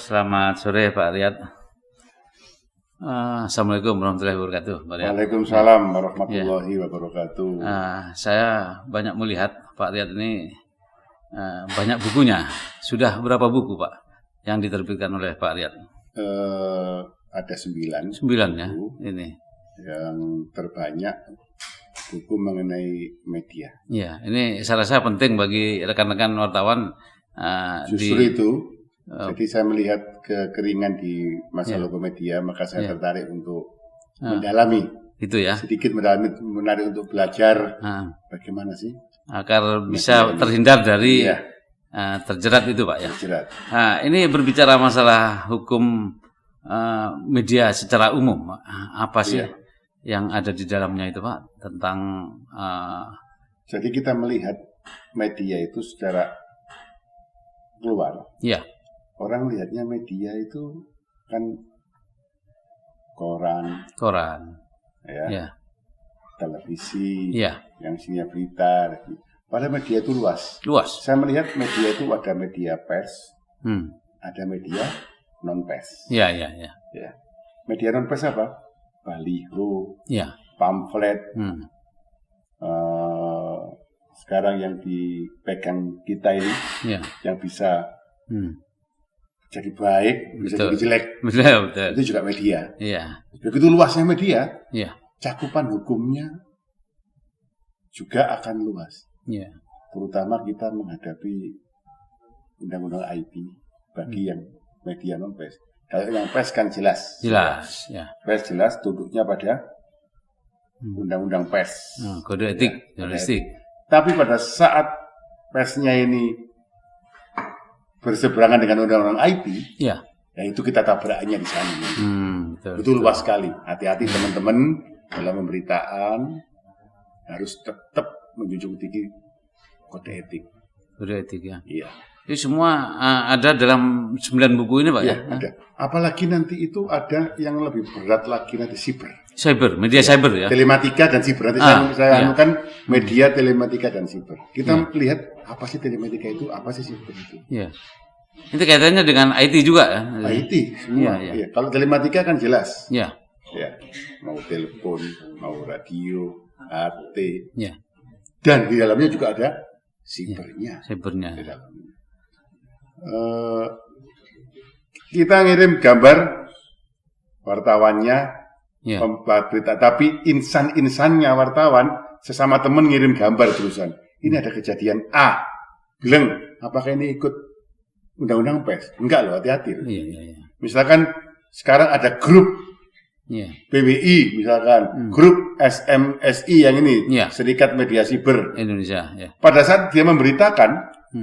selamat sore Pak Riyad. Assalamualaikum warahmatullahi wabarakatuh, Pak Riyad. Waalaikumsalam warahmatullahi wabarakatuh. Saya banyak melihat Pak Riyad ini banyak bukunya. Sudah berapa buku Pak yang diterbitkan oleh Pak Riyad? Ada 9 ya ini. Yang terbanyak buku mengenai media. Ya, ini saya rasa penting bagi rekan-rekan wartawan. Justru itu. Jadi saya melihat kekeringan di masalah media, maka saya tertarik untuk mendalami. Itu ya. Sedikit menarik untuk belajar bagaimana sih agar bisa terhindar dari terjerat itu Pak ya. Terjerat. Ini berbicara masalah hukum media secara umum. Apa sih yang ada di dalamnya itu Pak tentang? Jadi kita melihat media itu secara keluar. Iya. Orang lihatnya media itu kan koran, televisi, yang isinya berita. Padahal media itu luas. Saya melihat media itu ada media pers, ada media non pers. Iya. Media non pers apa? Baliho, pamflet. Sekarang yang dipegang kita ini, yang bisa jadi baik, bisa jadi jelek. Betul. Itu juga media. Iya. Begitu luasnya media, cakupan hukumnya juga akan luas. Iya. Terutama kita menghadapi undang-undang IP bagi yang media non pers. Kalau yang pers kan jelas. Pers jelas tunduknya pada undang-undang pers. Kode etik jurnalistik. Tapi pada saat persnya ini berseberangan dengan undang-undang IP, ya itu kita tabraknya di sana. Betul luas sekali. Hati-hati teman-teman dalam pemberitaan, harus tetap menjunjung tinggi kode etik. Kode etik ya. Iya. Itu semua ada dalam 9 buku ini Pak ya? Ada. Apalagi nanti itu ada yang lebih berat lagi nanti media cyber ya. Telematika dan siber. Nanti saya anukan media, telematika dan siber. Kita lihat apa sih telematika itu, apa sih siber itu. Iya. Itu kaitannya dengan IT juga ya? IT semua. Iya. Kalau telematika kan jelas. Iya. Ya. Mau telepon, mau radio, HT. Iya. Dan di dalamnya juga ada sibernya. Sibernya. Di dalamnya. Kita ngirim gambar wartawannya. Membuat berita, tapi insan-insannya wartawan sesama teman ngirim gambar terusan. Ini ada kejadian A, bilang apakah ini ikut undang-undang pers? Enggak loh, hati-hati. Iya. Misalkan sekarang ada grup PBI, misalkan grup SMSI yang ini, Serikat Media Siber Indonesia. Pada saat dia memberitakan,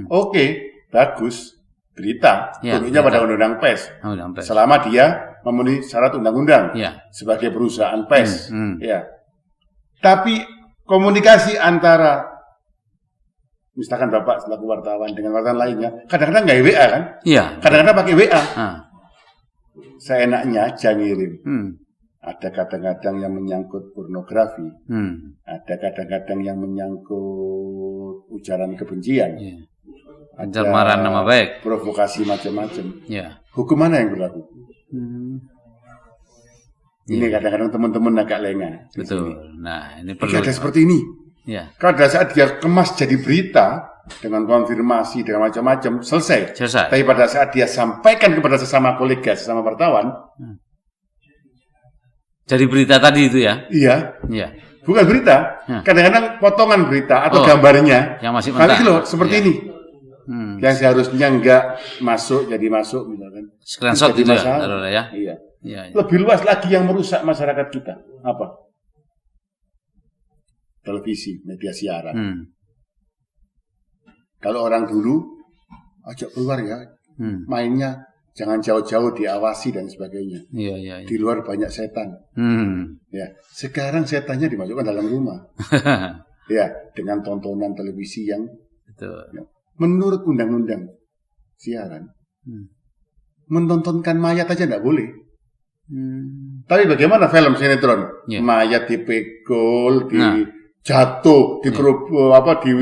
oke, bagus, berita, tunduknya pada undang-undang pers. Selama dia memenuhi syarat undang-undang sebagai perusahaan pers. Tapi komunikasi antara misalkan Bapak selaku wartawan dengan wartawan lainnya, kadang-kadang nggak WA kan? Kadang-kadang pakai WA. Seenaknya aja ngirim. Ada kadang-kadang yang menyangkut pornografi. Ada kadang-kadang yang menyangkut ujaran kebencian. Pencemaran nama baik. Provokasi macam-macam. Hukum mana yang berlaku? Ini kadang-kadang teman-teman agak lengah. Betul. Nah, ini perlu. Ada seperti ini. Pada saat dia kemas jadi berita dengan konfirmasi dengan macam-macam selesai. Tapi pada saat dia sampaikan kepada sesama kolega, sesama wartawan, jadi berita tadi itu ya? Iya. Bukan berita. Kadang-kadang potongan berita atau gambarnya. Yang masih mentah. Kali loh seperti ini. Yang seharusnya enggak masuk jadi masuk misalkan. Screenshot itu ya. Iya. Lebih luas lagi yang merusak masyarakat kita. Apa? Televisi, media siaran. Kalau orang dulu ajak keluar ya, mainnya jangan jauh-jauh, diawasi dan sebagainya. Iya. Di luar banyak setan. Sekarang setannya dimasukkan dalam rumah. Dengan tontonan televisi yang menurut undang-undang siaran, menontonkan mayat aja nggak boleh. Tapi bagaimana film sinetron? Mayat dipikul, jatuh, belatung,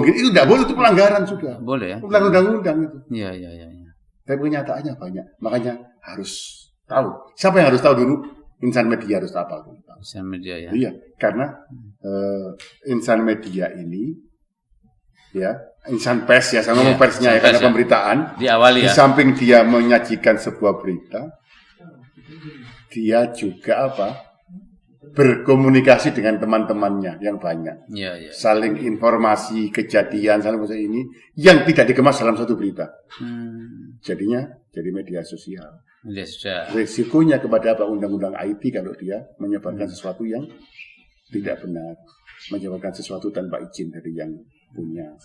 gitu. Itu tidak boleh, itu pelanggaran sudah. Boleh ya? Pelanggaran undang-undang itu. Iya. Tapi kenyataannya banyak. Makanya harus tahu. Siapa yang harus tahu dulu? Insan media harus tahu. Insan media ya. Iya, karena insan media ini, ya, insan pers ya, sama ngomong persnya ya, karena pemberitaan. Diawali ya. Di samping dia menyajikan sebuah berita, dia juga berkomunikasi dengan teman-temannya yang banyak. Saling informasi, kejadian, saling ini yang tidak dikemas dalam satu berita. Jadinya jadi media sosial. Resikonya kepada undang-undang IT kalau dia menyebarkan sesuatu yang tidak benar, menyebarkan sesuatu tanpa izin dari yang punya,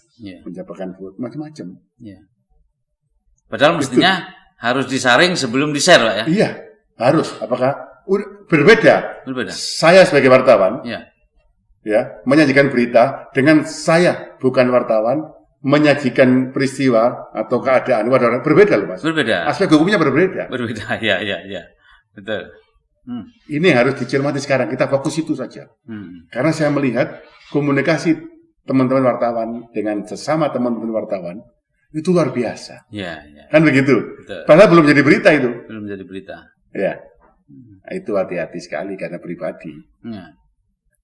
menyebarkan macam-macam. Padahal mestinya harus disaring sebelum di-share, Pak ya? Iya, harus. Apakah berbeda? Saya sebagai wartawan, menyajikan berita dengan saya bukan wartawan menyajikan peristiwa atau keadaan berbeda loh, Mas. Berbeda. Aspek hukumnya berbeda. Ya. Betul. Ini harus dicermati sekarang. Kita fokus itu saja. Karena saya melihat komunikasi teman-teman wartawan dengan sesama teman-teman wartawan itu luar biasa. Kan begitu. Betul. Padahal belum jadi berita itu. Belum jadi berita. Ya. Itu hati-hati sekali karena pribadi.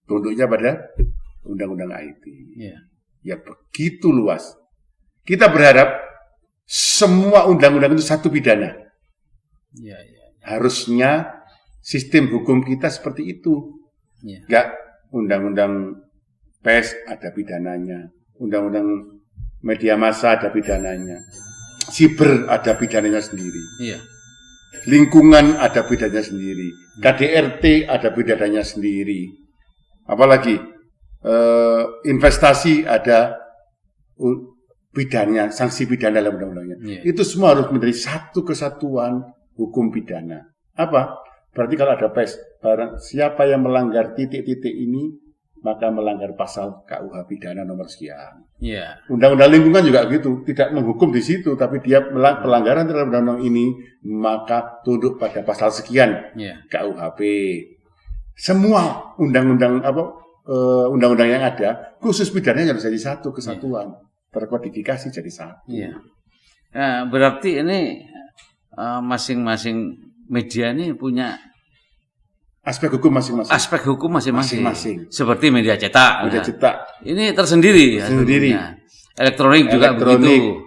Tunduknya pada undang-undang IT. Ya begitu luas. Kita berharap semua undang-undang itu satu pidana. Harusnya sistem hukum kita seperti itu. Enggak, undang-undang pers ada pidananya, undang-undang media massa ada pidananya, siber ada pidananya sendiri. Lingkungan ada pidananya sendiri, KDRT ada pidananya sendiri. Apalagi investasi ada pidana, sanksi pidana dalam undang-undangnya. Itu semua harus menjadi satu kesatuan hukum pidana. Apa? Berarti kalau ada pers, barang siapa yang melanggar titik-titik ini, maka melanggar pasal KUH pidana nomor sekian. Undang-undang lingkungan juga gitu, tidak menghukum di situ, tapi dia pelanggaran terhadap undang-undang ini, maka tunduk pada pasal sekian KUHP. Semua undang-undang undang-undang yang ada, khusus pidananya harus jadi satu kesatuan, terkodifikasi jadi satu. Berarti ini masing-masing media ini punya aspek hukum masing-masing. Seperti media cetak. Ini tersendiri. Elektronik juga begitu.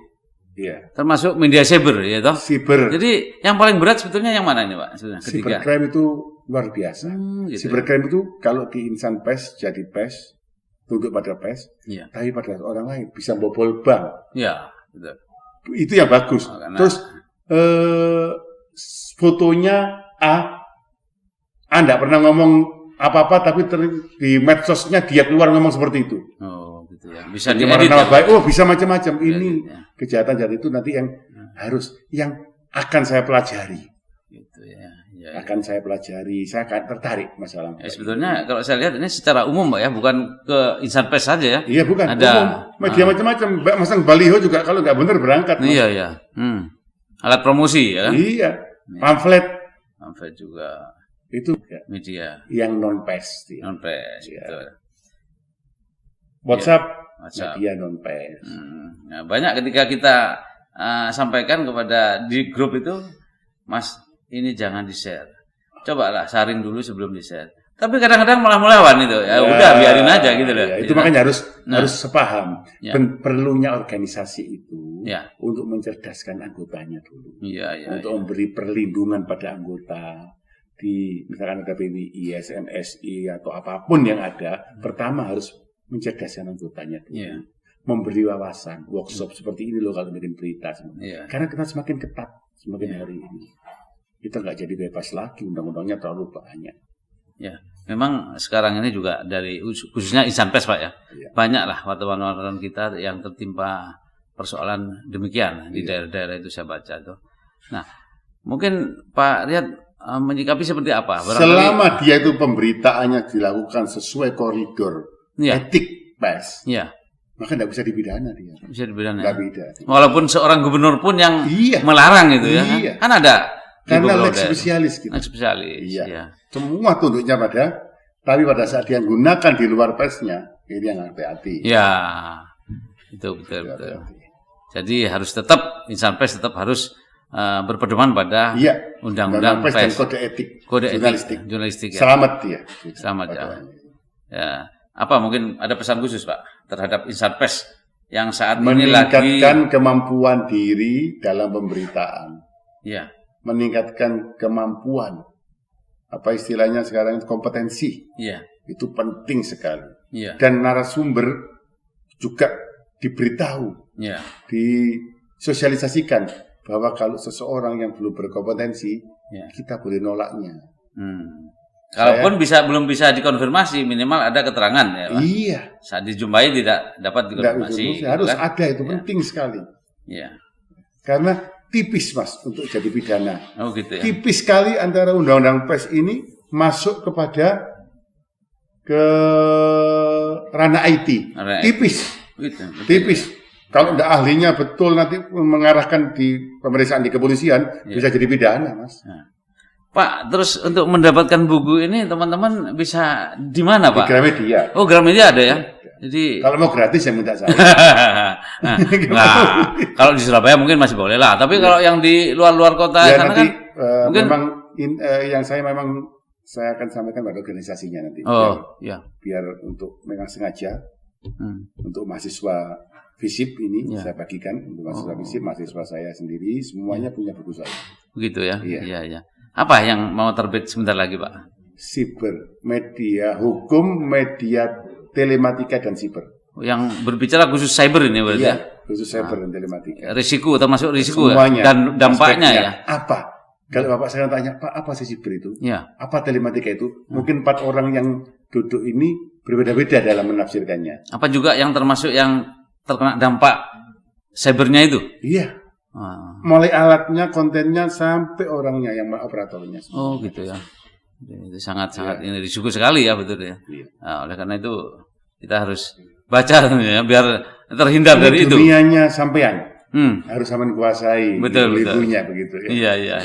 Termasuk media cyber, ya toh? Jadi yang paling berat sebetulnya yang mana ini, Pak? Cybercrime itu luar biasa. Cybercrime itu kalau di insan pers jadi pers, tunduk pada pers, tapi pada orang lain bisa bobol bank. Betul. Itu yang bagus. Terus fotonya Anda pernah ngomong apa-apa, tapi di medsosnya dia keluar ngomong seperti itu. Gitu ya. Bisa diedit. Bisa macam-macam. Ini kejahatan jadi itu nanti yang yang akan saya pelajari. Gitu ya. Akan saya pelajari. Saya akan tertarik masalah. Sebetulnya kalau saya lihat ini secara umum, Pak ya, bukan ke insan pers saja ya. Iya, bukan. Ada umum. Media macam-macam. Masang baliho juga kalau nggak benar berangkat. Iya. Alat promosi ya. Iya. Pamflet juga. Itu media yang non-pers. Non-pers. WhatsApp. Media non-pers. Banyak ketika kita sampaikan kepada di grup itu, Mas, ini jangan di-share. Cobalah saring dulu sebelum di-share. Tapi kadang-kadang malah melawan itu. Udah biarin aja gitu loh. Itu makanya harus sepaham. Perlunya organisasi itu untuk mencerdaskan anggotanya dulu. Untuk memberi perlindungan pada anggota. Misalkan ada PWI, SMSI atau apapun yang ada, pertama harus mencerdaskan anggotanya dulu. Memberi wawasan, workshop seperti ini loh kalau bikin berita. Karena kita semakin ketat semakin hari ini. Kita nggak jadi bebas lagi, undang-undangnya terlalu banyak. Memang sekarang ini juga dari khususnya insan pers, Pak ya. Banyaklah wartawan-wartawan kita yang tertimpa persoalan demikian di daerah-daerah itu saya baca tuh. Nah, mungkin Pak Riyad menyikapi seperti apa? Selama dia itu pemberitaannya dilakukan sesuai koridor etik pers, maka tidak bisa dipidana dia. Bisa dipidana. Walaupun seorang gubernur pun yang melarang itu ya. Kan ada. Karena lex spesialis gitu. Lex spesialis. Semua tunduknya tapi pada saat dia gunakan di luar persnya, ini yang hati-hati. Itu betul. Jadi harus tetap insan pers tetap harus berpedoman pada undang-undang pers dan kode etik jurnalistik ya. Selamat dia. Selamat ya. Ya. Apa mungkin ada pesan khusus Pak terhadap insan pers yang saat ini lagi meningkatkan kemampuan diri dalam pemberitaan. Ya. Meningkatkan kemampuan. Apa istilahnya sekarang kompetensi. Ya. Itu penting sekali. Ya. Dan narasumber juga diberitahu, disosialisasikan bahwa kalau seseorang yang belum berkompetensi, kita boleh nolaknya. Kalaupun belum bisa dikonfirmasi, minimal ada keterangan ya Pak. Iya. Saat dijumpai tidak dapat dikonfirmasi. Harus kan? Ada itu penting sekali. Iya. Karena tipis Mas untuk jadi pidana. Oh gitu ya. Tipis sekali antara undang-undang pers ini masuk kepada ke ranah IT. Tipis. Gitu, tipis. Kalau tidak ahlinya betul nanti mengarahkan di pemeriksaan di kepolisian bisa jadi pidana Mas. Pak, terus untuk mendapatkan buku ini teman-teman bisa di mana Pak? Di Gramedia. Oh, Gramedia ada ya? Jadi kalau mau gratis ya minta saya. Nah, kalau di Surabaya mungkin masih boleh lah. Tapi kalau yang di luar-luar kota sana nanti, kan mungkin memang yang saya akan sampaikan pada organisasinya nanti. Biar untuk memang sengaja untuk mahasiswa FISIP ini saya bagikan untuk mahasiswa FISIP, mahasiswa saya sendiri semuanya punya buku saya. Begitu ya? Iya. Apa yang mau terbit sebentar lagi Pak? Siber, media hukum, media telematika dan siber. Yang berbicara khusus cyber ini berarti ya? Khusus cyber dan telematika. Risiko, termasuk risiko semuanya, dan dampaknya ya? Apa? Kalau Bapak saya tanya, Pak apa sih siber itu? Ya. Apa telematika itu? Mungkin 4 orang yang duduk ini berbeda-beda dalam menafsirkannya. Apa juga yang termasuk yang terkena dampak cybernya itu? Iya. Mulai alatnya, kontennya, sampai orangnya yang operatornya. Oh gitu ya. Itu sangat-sangat ini risiko sekali ya betul ya. Nah, oleh karena itu kita harus baca ya, biar terhindar dari itu. Dunianya sampean harus sama menguasai ibunya begitu ya. Iya.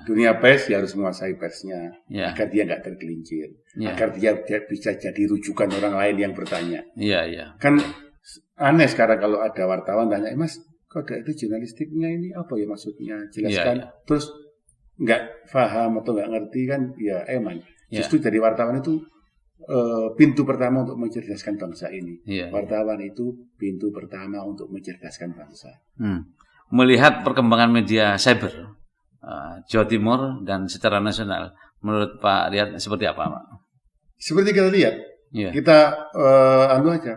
Dunia pers ya harus menguasai persnya agar dia nggak tergelincir, agar dia bisa jadi rujukan orang lain yang bertanya. Iya. Kan aneh sekarang kalau ada wartawan tanya, Mas, kode itu jurnalistiknya ini apa ya maksudnya? Jelaskan. Terus nggak paham atau nggak ngerti kan? Ya eman. Justru dari wartawan itu pintu pertama untuk mencerdaskan bangsa ini. Wartawan itu pintu pertama untuk mencerdaskan bangsa. Melihat perkembangan media cyber Jawa Timur dan secara nasional, menurut Pak Riyad seperti apa Pak? Seperti kita lihat, kita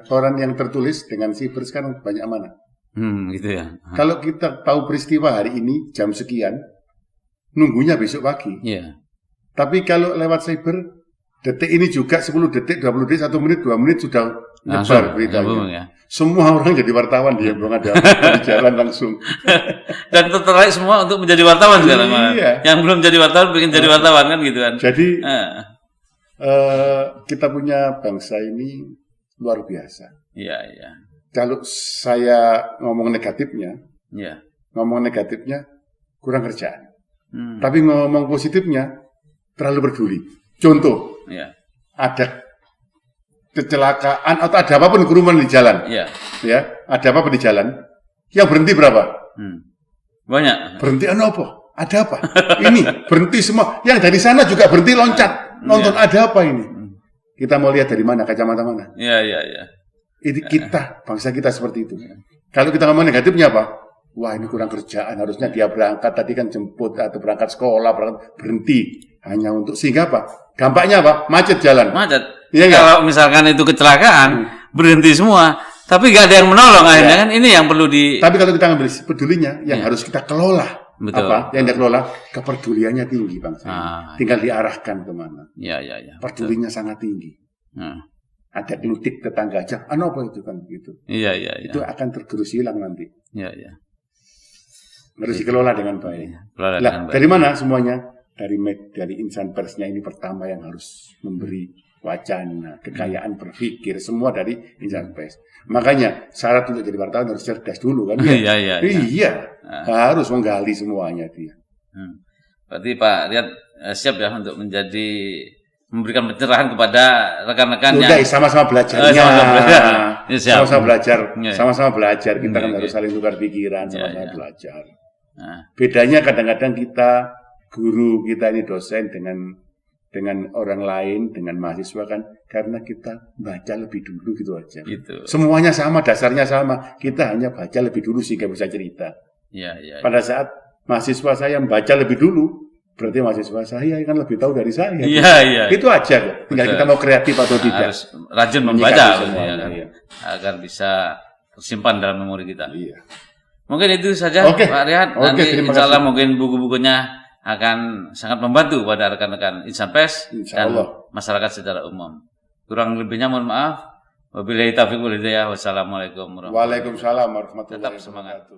koran yang tertulis dengan siber sekarang banyak mana? Gitu ya. Kalau kita tahu peristiwa hari ini jam sekian, nunggunya besok pagi. Tapi kalau lewat cyber, detik ini juga 10 detik, 20 detik, 1 menit, 2 menit sudah nyebar beritanya. Semua orang jadi wartawan dia, belum ada di jalan langsung. Dan tertarik semua untuk menjadi wartawan sekarang. Yang belum jadi wartawan bikin jadi wartawan kan gitu kan. Jadi kita punya bangsa ini luar biasa. Iya. Kalau saya ngomong negatifnya, kurang kerjaan. Tapi ngomong positifnya terlalu peduli. Contoh, ada kecelakaan atau ada apapun kerumunan di jalan, ada apa di jalan, yang berhenti berapa? Banyak. Berhenti apa? Ada apa? Ini berhenti semua. Yang dari sana juga berhenti loncat nonton ada apa ini? Kita mau lihat dari mana, kacamata mana? Iya. Ini kita, bangsa kita seperti itu. Kalau kita ngomong negatifnya apa? Wah ini kurang kerjaan, harusnya dia berangkat tadi kan jemput atau berangkat sekolah, berhenti hanya untuk sehingga apa? Dampaknya apa? Macet jalan. Macet. Kalau misalkan itu kecelakaan, berhenti semua, tapi nggak ada yang menolong akhirnya kan ini yang perlu di. Tapi kalau kita ngambil pedulinya, yang harus kita kelola. Betul. Apa? Yang kita kelola, kepeduliannya tinggi bangsa. Tinggal diarahkan kemana. Iya. Pedulinya sangat tinggi. Ada gelutik tetangga aja, apa itu kan gitu. Iya. Itu akan tergerus hilang nanti. Iya. Harus dikelola dengan baik. Dari mana semuanya? Dari insan persnya ini pertama yang harus memberi wacana, kekayaan berpikir, semua dari insan pers. Makanya syarat untuk jadi wartawan harus cerdas dulu kan? Iya. Harus menggali semuanya dia. Berarti Pak Riyad siap ya untuk memberikan pencerahan kepada rekan-rekan yang sama-sama belajarnya. Sama-sama belajar. Kita kan harus saling tukar pikiran, sama-sama belajar. Bedanya kadang-kadang kita guru, kita ini dosen dengan orang lain, dengan mahasiswa kan, karena kita baca lebih dulu gitu aja. Gitu. Semuanya sama, dasarnya sama. Kita hanya baca lebih dulu sehingga bisa cerita. Pada saat mahasiswa saya membaca lebih dulu, berarti mahasiswa saya kan lebih tahu dari saya. Itu aja kok. Tinggal kita mau kreatif atau tidak. Harus rajin membaca agar bisa tersimpan dalam memori kita. Mungkin itu saja Pak Rian. Nanti insya Allah mungkin buku-bukunya akan sangat membantu pada rekan-rekan Insan Pers dan masyarakat secara umum. Kurang lebihnya mohon maaf. Wabillahi taufiq wal hidayah. Wassalamualaikum warahmatullahi wabarakatuh. Waalaikumsalam warahmatullahi wabarakatuh. Tetap semangat.